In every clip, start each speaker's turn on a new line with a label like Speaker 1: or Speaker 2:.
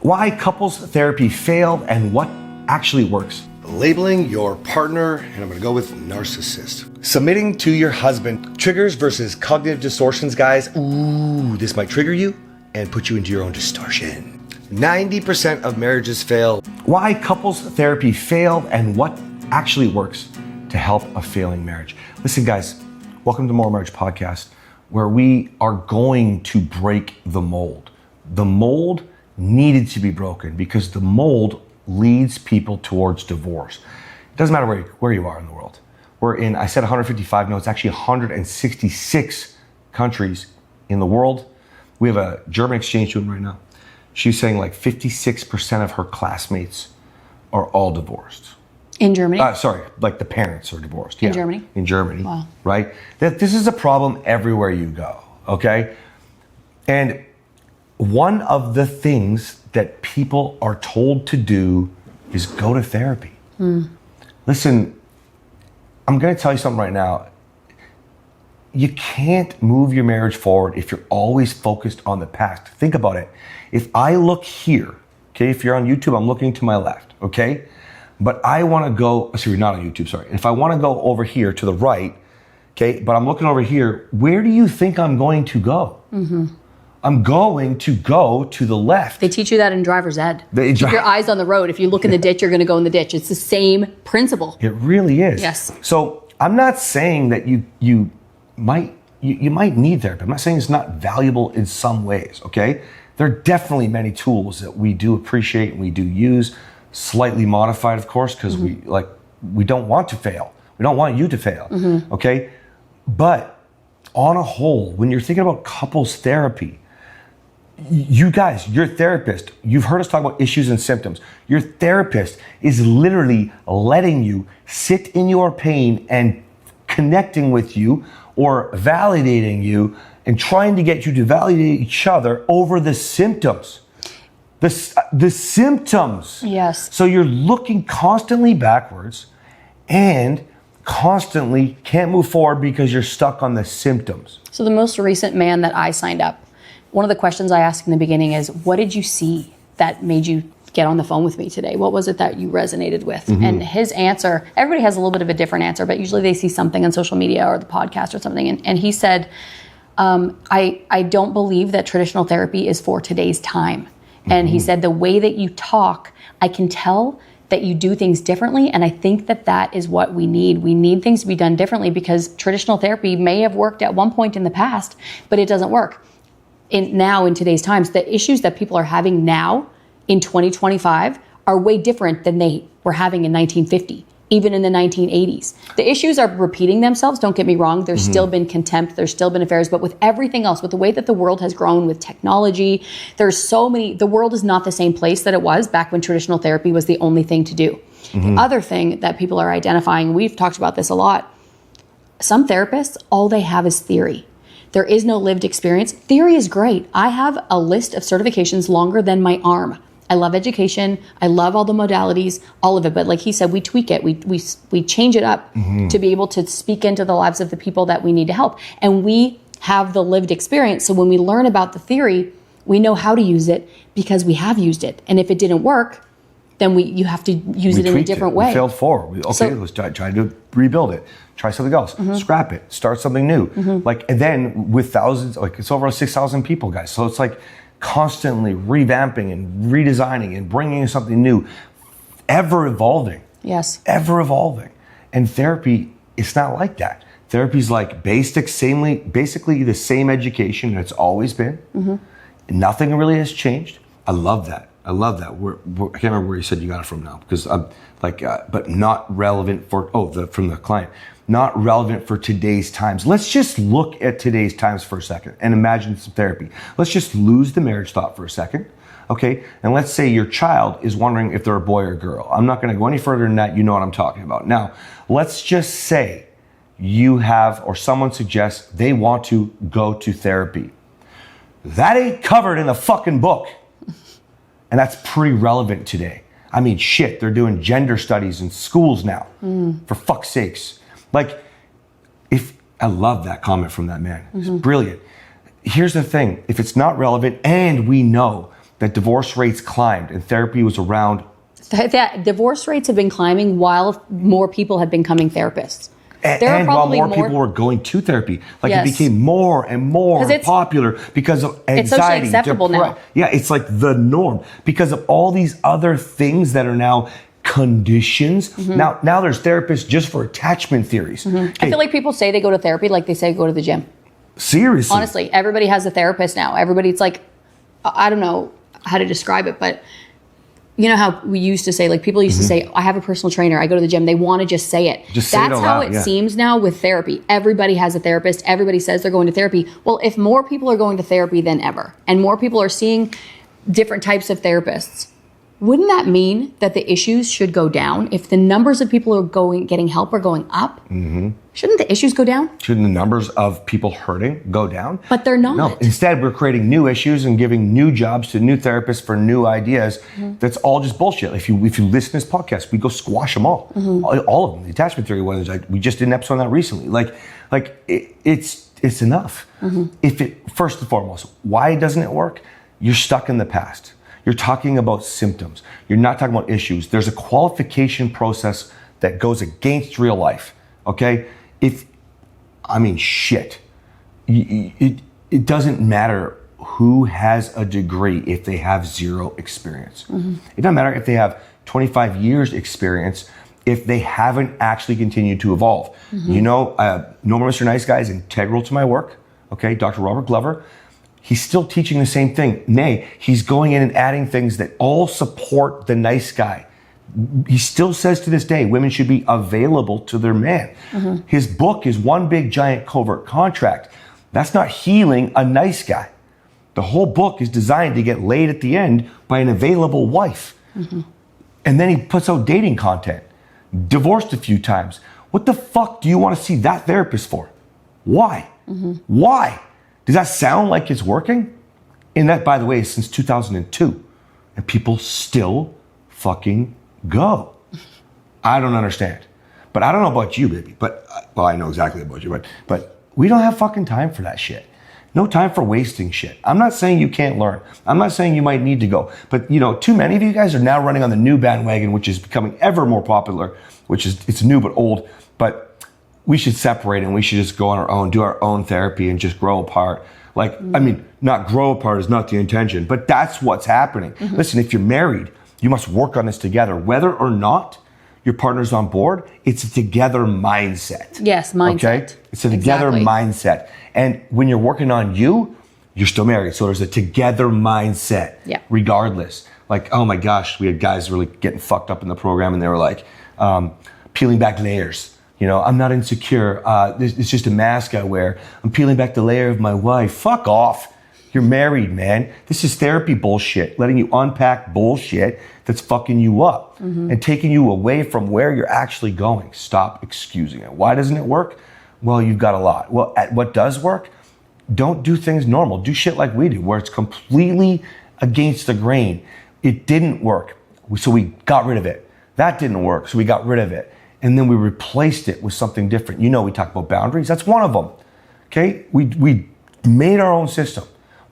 Speaker 1: why couples therapy failed and what actually works. Labeling your partner, and I'm gonna go with narcissist. Submitting to your husband. Triggers versus cognitive distortions, guys. Ooh, this might trigger you and put you into your own distortion. 90% of marriages fail. Why couples therapy failed and what actually works to help a failing marriage. Listen, guys, welcome to More Marriage Podcast, where we are going to break the mold. The mold needed to be broken because the mold leads people towards divorce. It doesn't matter where you are in the world. We're in, I said 155, no, it's actually 166 countries in the world. We have a German exchange student right now. She's saying like 56% of her classmates are all divorced.
Speaker 2: In Germany?
Speaker 1: Sorry, like the parents are divorced.
Speaker 2: In Germany?
Speaker 1: In Germany,
Speaker 2: wow.
Speaker 1: Right? This is a problem everywhere you go, okay? And one of the things that people are told to do is go to therapy. Listen, I'm gonna tell you something right now. You can't move your marriage forward if you're always focused on the past. Think about it. If I look here, okay, if you're on YouTube, I'm looking to my left, okay? But I wanna go, sorry, not on YouTube, sorry. If I wanna go over here to the right, okay, but I'm looking over here, where do you think I'm going to go? I'm going to go to the left.
Speaker 2: They teach you that in driver's ed. Keep your eyes on the road. If you look in the ditch, you're going to go in the ditch. It's the same principle.
Speaker 1: It really is.
Speaker 2: Yes.
Speaker 1: So I'm not saying that you might need therapy. I'm not saying it's not valuable in some ways, okay? There are definitely many tools that we do appreciate and we do use, slightly modified, of course, because we don't want to fail. We don't want you to fail, okay? But on a whole, when you're thinking about couples therapy, you guys, your therapist, you've heard us talk about issues and symptoms. Your therapist is literally letting you sit in your pain and connecting with you or validating you and trying to get you to validate each other over the symptoms. The symptoms.
Speaker 2: Yes.
Speaker 1: So you're looking constantly backwards and constantly can't move forward because you're stuck on the symptoms.
Speaker 2: So the most recent man that I signed up, one of the questions I asked in the beginning is, what did you see that made you get on the phone with me today? What was it that you resonated with? And his answer, everybody has a little bit of a different answer, but usually they see something on social media or the podcast or something. And he said, I don't believe that traditional therapy is for today's time. And he said, the way that you talk, I can tell that you do things differently. And I think that that is what we need. We need things to be done differently because traditional therapy may have worked at one point in the past, but it doesn't work. Now in today's times, the issues that people are having now in 2025 are way different than they were having in 1950, even in the 1980s. The issues are repeating themselves, don't get me wrong. There's still been contempt, there's still been affairs, but with everything else, with the way that the world has grown with technology, there's so many, the world is not the same place that it was back when traditional therapy was the only thing to do. The other thing that people are identifying, we've talked about this a lot, some therapists, all they have is theory. There is no lived experience. Theory is great. I have a list of certifications longer than my arm. I love education. I love all the modalities, all of it. But like he said, we tweak it. We change it up to be able to speak into the lives of the people that we need to help. And we have the lived experience. So when we learn about the theory, we know how to use it because we have used it. And if it didn't work, then you have to use it in a different way.
Speaker 1: We failed forward. Let's try to rebuild it. Try something else. Scrap it. Start something new. And then with thousands, it's over 6,000 people, guys. So it's like constantly revamping and redesigning and bringing in something new, ever evolving.
Speaker 2: Yes.
Speaker 1: Ever evolving. And therapy, it's not like that. Therapy's like basically the same education that it's always been. Nothing really has changed. I love that. I can't remember where you said you got it from now because I'm but not relevant from the client. Not relevant for today's times. Let's just look at today's times for a second and imagine some therapy. Let's just lose the marriage thought for a second, okay? And let's say your child is wondering if they're a boy or a girl. I'm not gonna go any further than that. You know what I'm talking about. Now, let's just say you have, or someone suggests they want to go to therapy. That ain't covered in the fucking book. And that's pretty relevant today. I mean, shit, they're doing gender studies in schools now, for fuck's sakes. I love that comment from that man. It's brilliant. Here's the thing, if it's not relevant and we know that divorce rates climbed and therapy was around.
Speaker 2: That divorce rates have been climbing while more people have been becoming therapists.
Speaker 1: And while more people were going to therapy, like
Speaker 2: Yes.
Speaker 1: it became more and more popular because of anxiety.
Speaker 2: It's socially acceptable now.
Speaker 1: Yeah, it's like the norm because of all these other things that are now conditions. Now there's therapists just for attachment theories. Okay.
Speaker 2: I feel like people say they go to therapy like they say go to the gym.
Speaker 1: Seriously.
Speaker 2: Honestly, everybody has a therapist now. Everybody's like, I don't know how to describe it, but you know how we used to say, like people used to say, I have a personal trainer, I go to the gym. They want to just say it.
Speaker 1: Just say it
Speaker 2: That's
Speaker 1: out
Speaker 2: how
Speaker 1: loud,
Speaker 2: it seems now with therapy. Everybody has a therapist. Everybody says they're going to therapy. Well, if more people are going to therapy than ever, and more people are seeing different types of therapists, wouldn't that mean that the issues should go down? If the numbers of people who are getting help are going up, shouldn't the issues go down?
Speaker 1: Shouldn't the numbers of people hurting go down?
Speaker 2: But they're not.
Speaker 1: No, instead we're creating new issues and giving new jobs to new therapists for new ideas. That's all just bullshit. If you listen to this podcast, we go squash them all. All of them. The attachment theory ones, like we just did an episode on that recently. It's enough. If it, first and foremost, why doesn't it work? You're stuck in the past. You're talking about symptoms. You're not talking about issues. There's a qualification process that goes against real life. Okay? Shit. It doesn't matter who has a degree if they have zero experience. It doesn't matter if they have 25 years experience if they haven't actually continued to evolve. You know, Normal Mr. Nice Guy is integral to my work. Okay? Dr. Robert Glover. He's still teaching the same thing. Nay, he's going in and adding things that all support the nice guy. He still says to this day, women should be available to their man. His book is one big giant covert contract. That's not healing a nice guy. The whole book is designed to get laid at the end by an available wife. And then he puts out dating content. Divorced a few times. What the fuck do you want to see that therapist for? Why? Why? Does that sound like it's working? And that, by the way, is since 2002. And people still fucking go. I don't understand. But I don't know about you, baby. But, well, I know exactly about you. But we don't have fucking time for that shit. No time for wasting shit. I'm not saying you can't learn. I'm not saying you might need to go. But, you know, too many of you guys are now running on the new bandwagon, which is becoming ever more popular, it's new but old. But we should separate and we should just go on our own, do our own therapy and just grow apart. Not grow apart is not the intention, but that's what's happening. Listen, if you're married, you must work on this together. Whether or not your partner's on board, it's a together mindset.
Speaker 2: Yes, mindset.
Speaker 1: Okay? It's a together mindset. And when you're working on you, you're still married. So there's a together mindset, regardless. Like, oh my gosh, we had guys really getting fucked up in the program and they were like, peeling back layers. You know, I'm not insecure. It's just a mask I wear. I'm peeling back the layer of my wife. Fuck off. You're married, man. This is therapy bullshit. Letting you unpack bullshit that's fucking you up and taking you away from where you're actually going. Stop excusing it. Why doesn't it work? Well, you've got a lot. Well, at what does work? Don't do things normal. Do shit like we do, where it's completely against the grain. It didn't work, so we got rid of it. That didn't work, so we got rid of it. And then we replaced it with something different. You know, we talk about boundaries. That's one of them. Okay? We made our own system.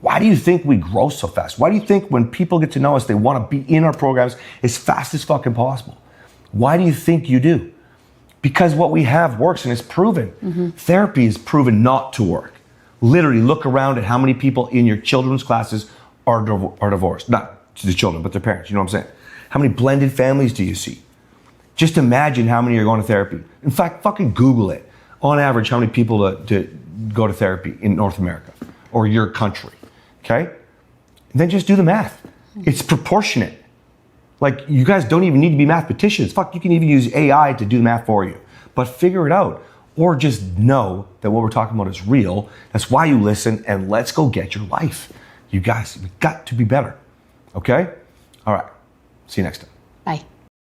Speaker 1: Why do you think we grow so fast? Why do you think when people get to know us, they want to be in our programs as fast as fucking possible? Why do you think you do? Because what we have works and it's proven. Therapy is proven not to work. Literally look around at how many people in your children's classes are divorced. Not to the children, but their parents. You know what I'm saying? How many blended families do you see? Just imagine how many are going to therapy. In fact, fucking Google it. On average, how many people to go to therapy in North America or your country, okay? And then just do the math. It's proportionate. Like, you guys don't even need to be mathematicians. Fuck, you can even use AI to do the math for you. But figure it out. Or just know that what we're talking about is real. That's why you listen, and let's go get your life. You guys, we've got to be better, okay? All right, see you next time.
Speaker 2: Bye.